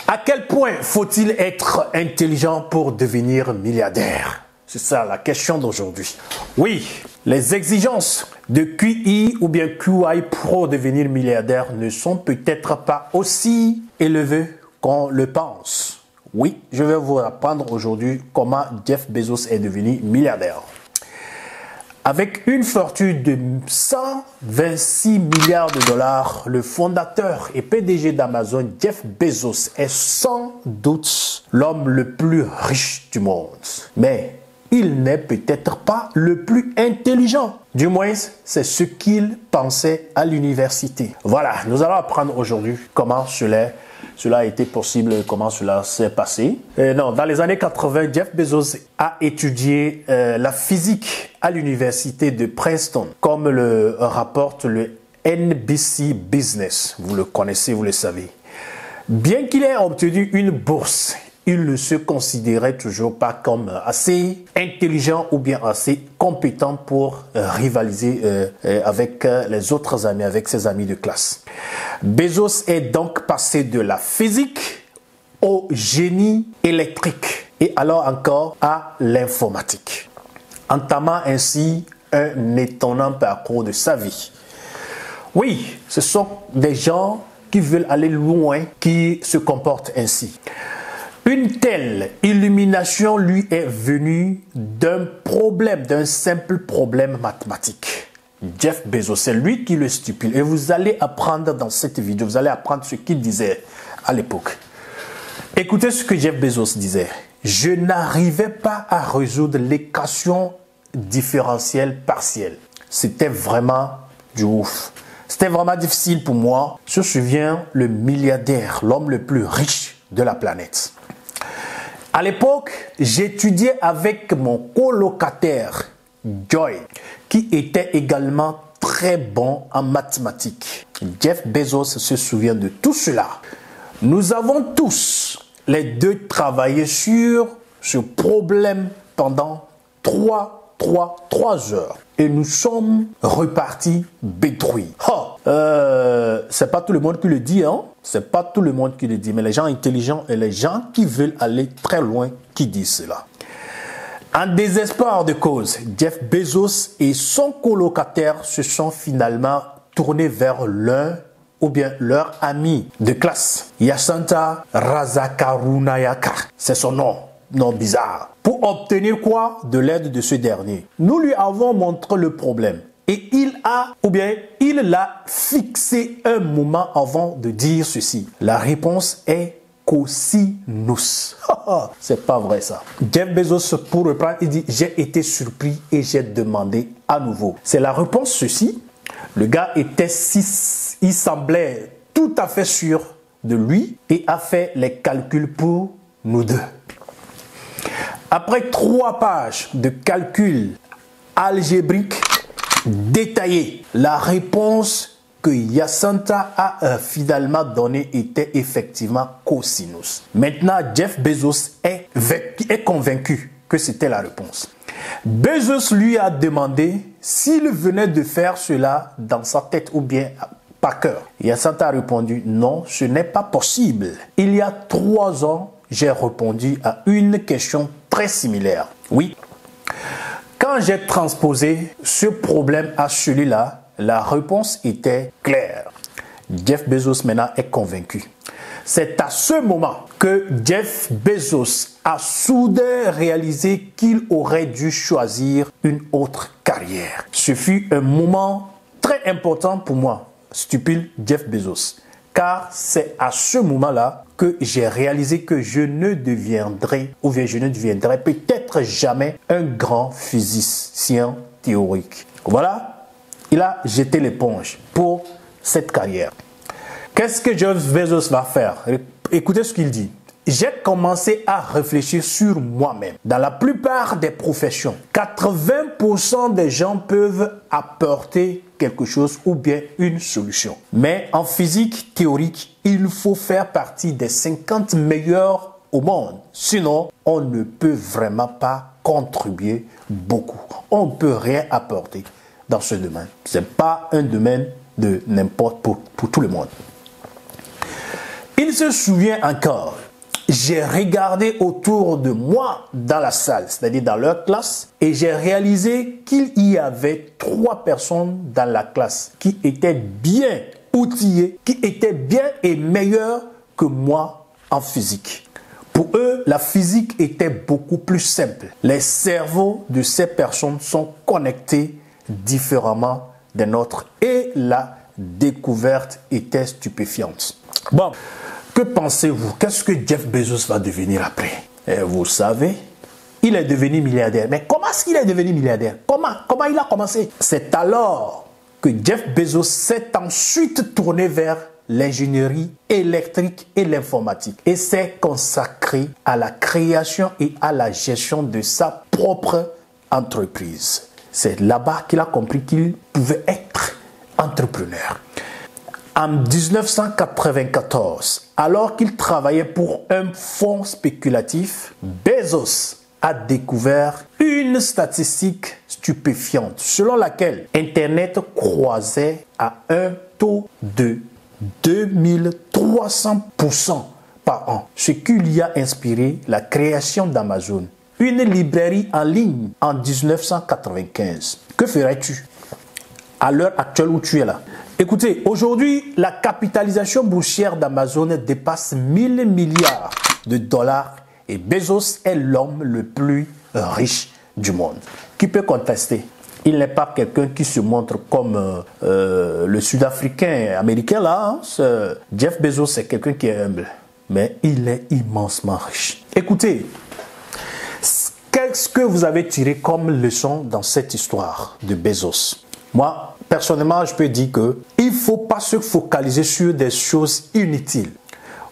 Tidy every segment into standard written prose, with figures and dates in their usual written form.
À quel point faut-il être intelligent pour devenir milliardaire? C'est ça la question d'aujourd'hui. Oui, les exigences de QI ou bien QI pour devenir milliardaire ne sont peut-être pas aussi élevées qu'on le pense. Oui, je vais vous apprendre aujourd'hui comment Jeff Bezos est devenu milliardaire. Avec une fortune de 126 milliards de dollars, le fondateur et PDG d'Amazon, Jeff Bezos, est sans doute l'homme le plus riche du monde. Mais il n'est peut-être pas le plus intelligent. Du moins, c'est ce qu'il pensait à l'université. Voilà, nous allons apprendre aujourd'hui comment cela a été possible, comment cela s'est passé. Dans les années 80, Jeff Bezos a étudié la physique à l'université de Princeton, comme le rapporte le NBC Business. Vous le connaissez, vous le savez. Bien qu'il ait obtenu une bourse, il ne se considérait toujours pas comme assez intelligent ou bien assez compétent pour rivaliser avec les autres amis, avec ses amis de classe. Bezos est donc passé de la physique au génie électrique et alors encore à l'informatique, entamant ainsi un étonnant parcours de sa vie. Oui, ce sont des gens qui veulent aller loin qui se comportent ainsi. Une telle illumination lui est venue d'un simple problème mathématique. Jeff Bezos, c'est lui qui le stipule. Et vous allez apprendre dans cette vidéo, vous allez apprendre ce qu'il disait à l'époque. Écoutez ce que Jeff Bezos disait. Je n'arrivais pas à résoudre l'équation différentielle partielle. C'était vraiment du ouf. C'était vraiment difficile pour moi. Je me souviens, le milliardaire, l'homme le plus riche de la planète. À l'époque, j'étudiais avec mon colocataire, Joy, qui était également très bon en mathématiques. Jeff Bezos se souvient de tout cela. Nous avons tous, les deux, travaillé sur ce problème pendant 3 heures. Et nous sommes repartis détruits. C'est pas tout le monde qui le dit, hein? C'est pas tout le monde qui le dit, mais les gens intelligents et les gens qui veulent aller très loin qui disent cela. En désespoir de cause, Jeff Bezos et son colocataire se sont finalement tournés vers l'un ou bien leur ami de classe, Yasanta Razakarunayak. C'est son nom bizarre. Pour obtenir quoi? De l'aide de ce dernier. Nous lui avons montré le problème. Et il l'a fixé un moment avant de dire ceci. La réponse est cosinus. C'est pas vrai ça. Jeff Bezos, pour reprendre, il dit « J'ai été surpris et j'ai demandé à nouveau ». C'est la réponse ceci. Le gars il semblait tout à fait sûr de lui et a fait les calculs pour nous deux. Après 3 pages de calculs algébriques détaillés, la réponse que Yasanta a finalement donnée était effectivement cosinus. Maintenant, Jeff Bezos est convaincu que c'était la réponse. Bezos lui a demandé s'il venait de faire cela dans sa tête ou bien par cœur. Yasanta a répondu « Non, ce n'est pas possible. Il y a 3 ans, j'ai répondu à une question très similaire. Oui, quand j'ai transposé ce problème à celui-là, la réponse était claire. » Jeff Bezos maintenant est convaincu. C'est à ce moment que Jeff Bezos a soudain réalisé qu'il aurait dû choisir une autre carrière. Ce fut un moment très important pour moi, stupide Jeff Bezos. Car c'est à ce moment-là que j'ai réalisé que je ne deviendrai peut-être jamais un grand physicien théorique. Voilà, il a jeté l'éponge pour cette carrière. Qu'est-ce que Jeff Bezos va faire? Écoutez ce qu'il dit. J'ai commencé à réfléchir sur moi-même. Dans la plupart des professions, 80% des gens peuvent apporter quelque chose ou bien une solution. Mais en physique théorique, il faut faire partie des 50 meilleurs au monde. Sinon, on ne peut vraiment pas contribuer beaucoup. On ne peut rien apporter dans ce domaine. Ce n'est pas un domaine de n'importe pour tout le monde. Il se souvient encore. J'ai regardé autour de moi dans la salle, c'est-à-dire dans leur classe, et j'ai réalisé qu'il y avait 3 personnes dans la classe qui étaient bien outillées, qui étaient bien et meilleures que moi en physique. Pour eux, la physique était beaucoup plus simple. Les cerveaux de ces personnes sont connectés différemment des nôtres et la découverte était stupéfiante. Bon. Que pensez-vous? Qu'est-ce que Jeff Bezos va devenir après? Et vous savez, il est devenu milliardaire. Mais comment est-ce qu'il est devenu milliardaire? Comment il a commencé? C'est alors que Jeff Bezos s'est ensuite tourné vers l'ingénierie électrique et l'informatique et s'est consacré à la création et à la gestion de sa propre entreprise. C'est là-bas qu'il a compris qu'il pouvait être entrepreneur. En 1994, alors qu'il travaillait pour un fonds spéculatif, Bezos a découvert une statistique stupéfiante selon laquelle Internet croissait à un taux de 2300% par an, ce qui lui a inspiré la création d'Amazon, une librairie en ligne en 1995. Que ferais-tu à l'heure actuelle où tu es là? Écoutez, aujourd'hui, la capitalisation boursière d'Amazon dépasse 1000 milliards de dollars et Bezos est l'homme le plus riche du monde. Qui peut contester? Il n'est pas quelqu'un qui se montre comme le Sud-Africain américain là. Jeff Bezos, c'est quelqu'un qui est humble, mais il est immensement riche. Écoutez, qu'est-ce que vous avez tiré comme leçon dans cette histoire de Bezos? Moi, personnellement, je peux dire qu'il ne faut pas se focaliser sur des choses inutiles.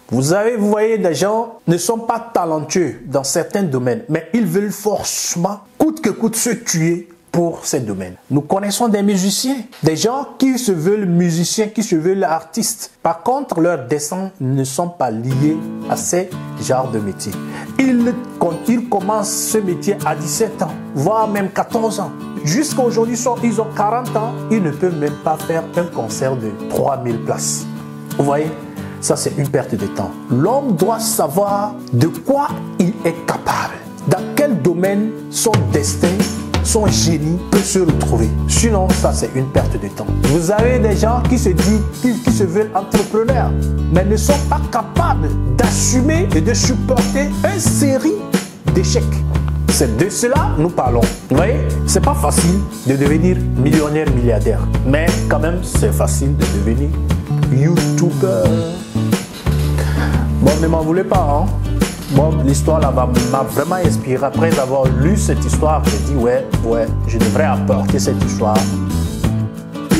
Vous voyez, des gens ne sont pas talentueux dans certains domaines, mais ils veulent forcément, coûte que coûte, se tuer pour ces domaines. Nous connaissons des musiciens, des gens qui se veulent musiciens, qui se veulent artistes. Par contre, leurs destins ne sont pas liés à ces genres de métiers. Ils commencent ce métier à 17 ans, voire même 14 ans. Jusqu'à aujourd'hui, ils ont 40 ans, ils ne peuvent même pas faire un concert de 3000 places. Vous voyez, ça c'est une perte de temps. L'homme doit savoir de quoi il est capable, dans quel domaine son destin, son génie peut se retrouver. Sinon, ça c'est une perte de temps. Vous avez des gens qui se disent, qui se veulent entrepreneurs, mais ne sont pas capables d'assumer et de supporter une série d'échecs. C'est de cela nous parlons. Vous voyez, c'est pas facile de devenir millionnaire, milliardaire. Mais quand même, c'est facile de devenir YouTuber. Bon, ne m'en voulez pas, hein. Bon, l'histoire là m'a vraiment inspiré. Après avoir lu cette histoire, j'ai dit ouais, je devrais apporter cette histoire.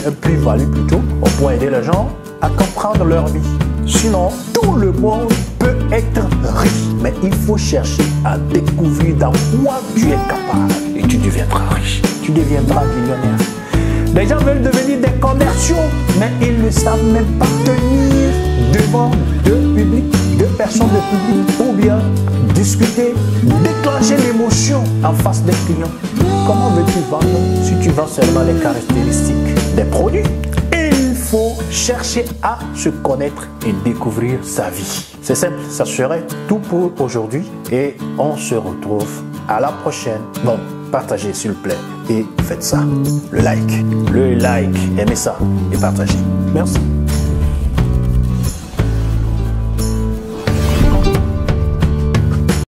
Un plus-value plutôt, pour aider les gens à comprendre leur vie. Sinon, tout le monde peut être riche. Mais il faut chercher à découvrir dans quoi tu es capable. Et tu deviendras riche. Tu deviendras millionnaire. Les gens veulent devenir des commerciaux, mais ils ne savent même pas tenir devant deux personnes de public. Ou bien discuter, déclencher l'émotion en face des clients. Comment veux-tu vendre si tu vends seulement les caractéristiques des produits? Il faut chercher à se connaître et découvrir sa vie. C'est simple, ça serait tout pour aujourd'hui et on se retrouve à la prochaine. Bon, partagez s'il vous plaît et faites ça. Le like, aimez ça et partagez. Merci.